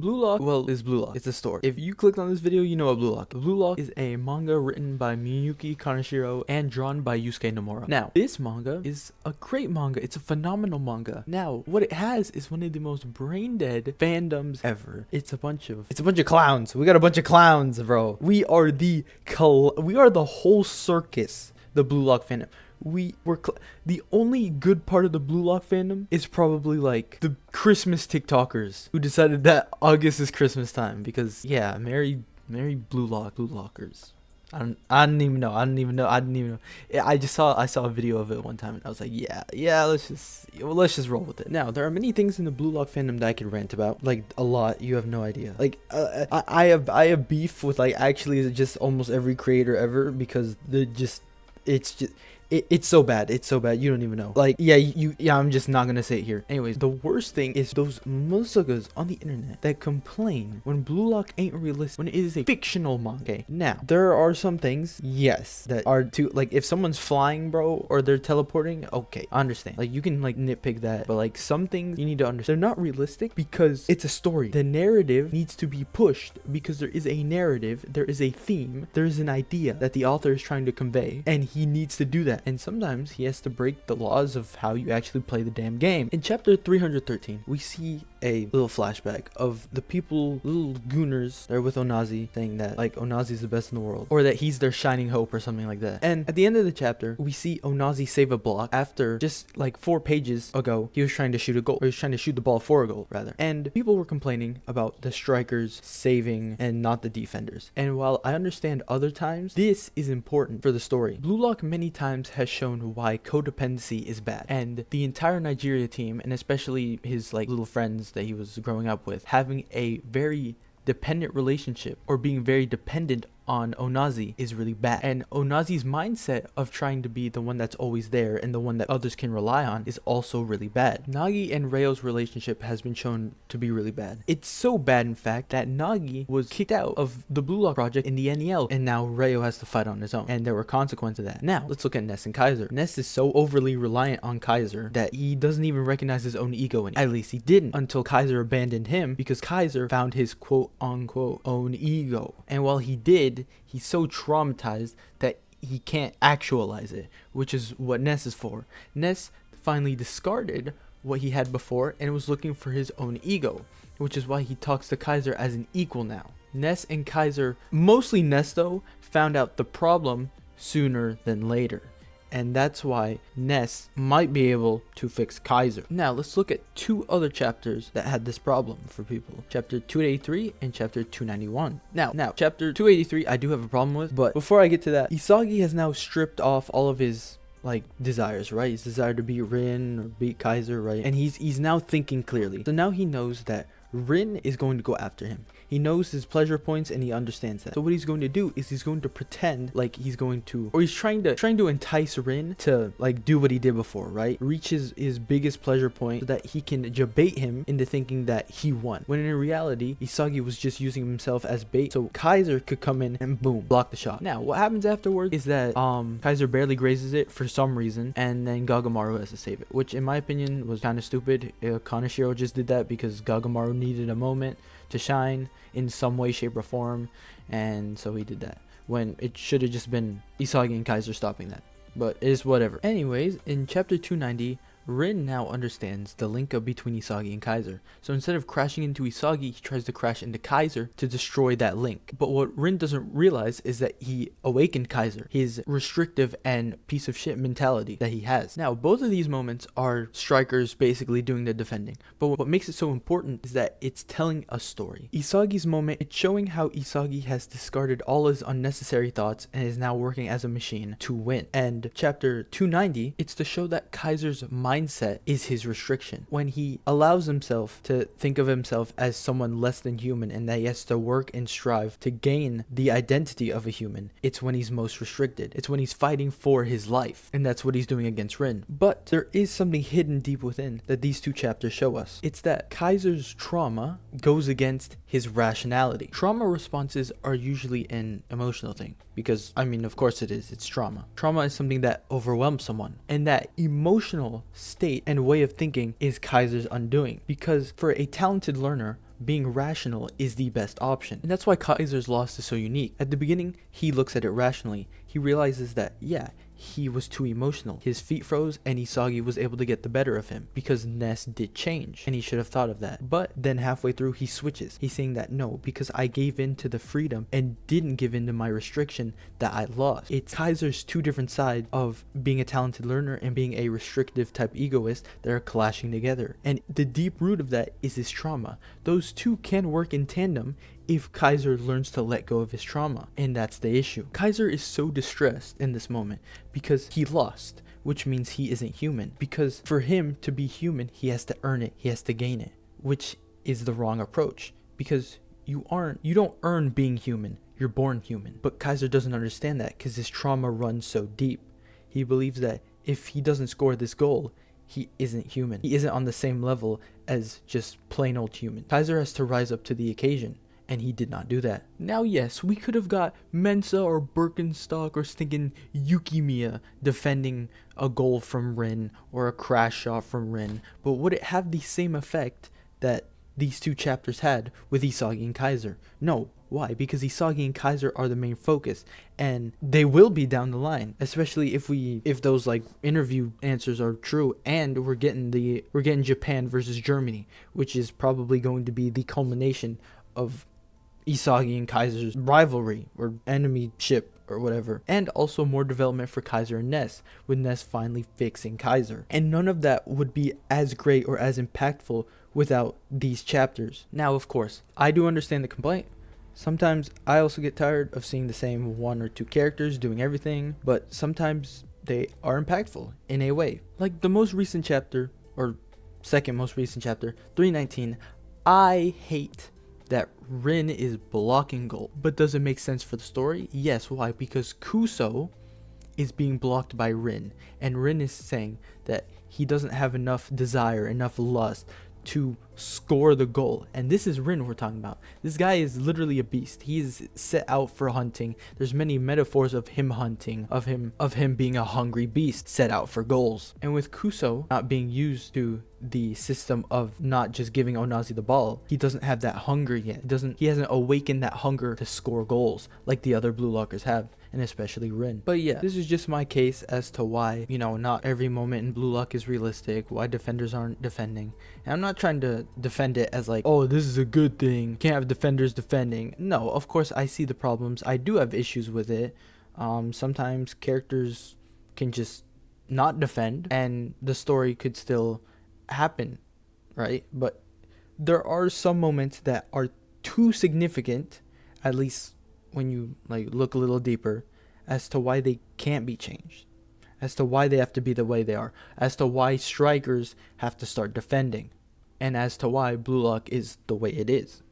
BlueLock, well, is BlueLock. It's a store. If you clicked on this video, you know what BlueLock is. BlueLock is a manga written by Miyuki Kaneshiro and drawn by Yusuke Nomura. Now, this manga is a great manga. It's a phenomenal manga. Now, what it has is one of the most brain-dead fandoms ever. It's a bunch of clowns. We got a bunch of clowns, bro. We are the whole circus, the BlueLock fandom. The only good part of the BlueLock fandom is probably like the Christmas TikTokers who decided that August is Christmas time because yeah, Merry BlueLockers. I didn't even know. I saw a video of it one time and I was like, yeah, let's just roll with it. Now, there are many things in the BlueLock fandom that I could rant about, like a lot. You have no idea. Like I have beef with like actually just almost every creator ever because it's so bad. It's so bad. You don't even know. Like, yeah, I'm just not gonna say it here. Anyways, the worst thing is those musugas on the internet that complain when BlueLock ain't realistic, when it is a fictional manga. Now, there are some things, yes, that are too, like, if someone's flying, bro, or they're teleporting, okay, I understand. Like, you can, like, nitpick that, but, like, some things you need to understand. They're not realistic because it's a story. The narrative needs to be pushed because there is a narrative, there is a theme, there is an idea that the author is trying to convey, and he needs to do that. And sometimes he has to break the laws of how you actually play the damn game. In chapter 313, we see a little flashback of the little gooners that are with Onazi, saying that like Onazi is the best in the world, or that he's their shining hope or something like that. And at the end of the chapter, we see Onazi save a block after just like 4 pages ago, he was trying to shoot a goal, or he was trying to shoot the ball for a goal rather. And people were complaining about the strikers saving and not the defenders. And while I understand other times, this is important for the story. BlueLock many times has shown why codependency is bad, and the entire Nigeria team, and especially his like little friends that he was growing up with, having a very dependent relationship or being very dependent on Onazi is really bad. And Onazi's mindset of trying to be the one that's always there and the one that others can rely on is also really bad. Nagi and Rayo's relationship has been shown to be really bad. It's so bad, in fact, that Nagi was kicked out of the BlueLock project in the NEL, and now Rayo has to fight on his own, and there were consequences of that. Now, let's look at Ness and Kaiser. Ness is so overly reliant on Kaiser that he doesn't even recognize his own ego anymore. At least he didn't until Kaiser abandoned him, because Kaiser found his quote-unquote own ego. And while he did, he's so traumatized that he can't actualize it, which is what Ness is for. Ness finally discarded what he had before and was looking for his own ego, which is why he talks to Kaiser as an equal now. Ness and Kaiser, mostly Ness though, found out the problem sooner than later. And that's why Ness might be able to fix Kaiser. Now, let's look at 2 other chapters that had this problem for people. Chapter 283 and chapter 291. Now, chapter 283 I do have a problem with, but before I get to that, Isagi has now stripped off all of his like desires, right? His desire to beat Rin or beat Kaiser, right? And he's now thinking clearly. So now he knows that Rin is going to go after him. He knows his pleasure points and he understands that. So what he's going to do is he's going to pretend like he's going to, or he's trying to entice Rin to like do what he did before, right? Reach his biggest pleasure point so that he can debate him into thinking that he won. When in reality, Isagi was just using himself as bait so Kaiser could come in and boom, block the shot. Now, what happens afterwards is that Kaiser barely grazes it for some reason, and then Gagamaru has to save it, which in my opinion was kind of stupid. Kaneshiro just did that because Gagamaru needed a moment to shine in some way, shape, or form, and so he did that when it should have just been Isagi and Kaiser stopping that, but it is whatever. Anyways, in chapter 290, Rin now understands the link up between Isagi and Kaiser. So instead of crashing into Isagi, he tries to crash into Kaiser to destroy that link. But what Rin doesn't realize is that he awakened Kaiser, his restrictive and piece of shit mentality that he has. Now, both of these moments are strikers basically doing the defending. But what makes it so important is that it's telling a story. Isagi's moment, it's showing how Isagi has discarded all his unnecessary thoughts and is now working as a machine to win. And chapter 290, it's to show that Kaiser's mindset is his restriction. When he allows himself to think of himself as someone less than human and that he has to work and strive to gain the identity of a human, it's when he's most restricted. It's when he's fighting for his life, and that's what he's doing against Rin. But there is something hidden deep within that these 2 chapters show us. It's that Kaiser's trauma goes against his rationality. Trauma responses are usually an emotional thing because, I mean, of course it is. It's trauma. Trauma is something that overwhelms someone, and that emotional state and way of thinking is Kaiser's undoing, because for a talented learner, being rational is the best option. And that's why Kaiser's loss is so unique. At the beginning, he looks at it rationally. He realizes that, yeah, he was too emotional. His feet froze and Isagi was able to get the better of him because Ness did change and he should have thought of that. But then halfway through he switches. He's saying that no, because I gave in to the freedom and didn't give in to my restriction that I lost. It's Kaiser's two different sides of being a talented learner and being a restrictive type egoist that are clashing together. And the deep root of that is his trauma. Those two can work in tandem if Kaiser learns to let go of his trauma. And that's the issue. Kaiser is so distressed in this moment because he lost, which means he isn't human. Because for him to be human, he has to earn it, he has to gain it, which is the wrong approach. Because you don't earn being human, you're born human. But Kaiser doesn't understand that because his trauma runs so deep. He believes that if he doesn't score this goal, he isn't human. He isn't on the same level as just plain old human. Kaiser has to rise up to the occasion. And he did not do that. Now, yes, we could have got Mensa or Birkenstock or stinking Yukimiya defending a goal from Rin or a crash shot from Rin, but would it have the same effect that these two chapters had with Isagi and Kaiser? No. Why? Because Isagi and Kaiser are the main focus, and they will be down the line, especially if those like interview answers are true, and we're getting Japan versus Germany, which is probably going to be the culmination of Isagi and Kaiser's rivalry or enemy ship or whatever, and also more development for Kaiser and Ness, with Ness finally fixing Kaiser. And none of that would be as great or as impactful without these chapters. Now, of course, I do understand the complaint. Sometimes I also get tired of seeing the same one or two characters doing everything, but sometimes they are impactful in a way. Like the most recent chapter, or second most recent chapter, 319, I hate that Rin is blocking goal. But does it make sense for the story? Yes. Why? Because Kuso is being blocked by Rin, and Rin is saying that he doesn't have enough desire, enough lust to score the goal. And this is Rin we're talking about. This guy is literally a beast. He is set out for hunting. There's many metaphors of him hunting, of him being a hungry beast set out for goals. And with Kuso not being used to the system of not just giving Onazi the ball, he doesn't have that hunger yet. He hasn't awakened that hunger to score goals like the other Blue Lockers have, and especially Rin. But yeah, this is just my case as to why, not every moment in Blue Lock is realistic, why defenders aren't defending. And I'm not trying to defend it as like, oh, this is a good thing, can't have defenders defending. No, of course I see the problems. I do have issues with it. Sometimes characters can just not defend and the story could still happen, right? But there are some moments that are too significant, at least when you look a little deeper, as to why they can't be changed, as to why they have to be the way they are, as to why strikers have to start defending, and as to why Blue Lock is the way it is.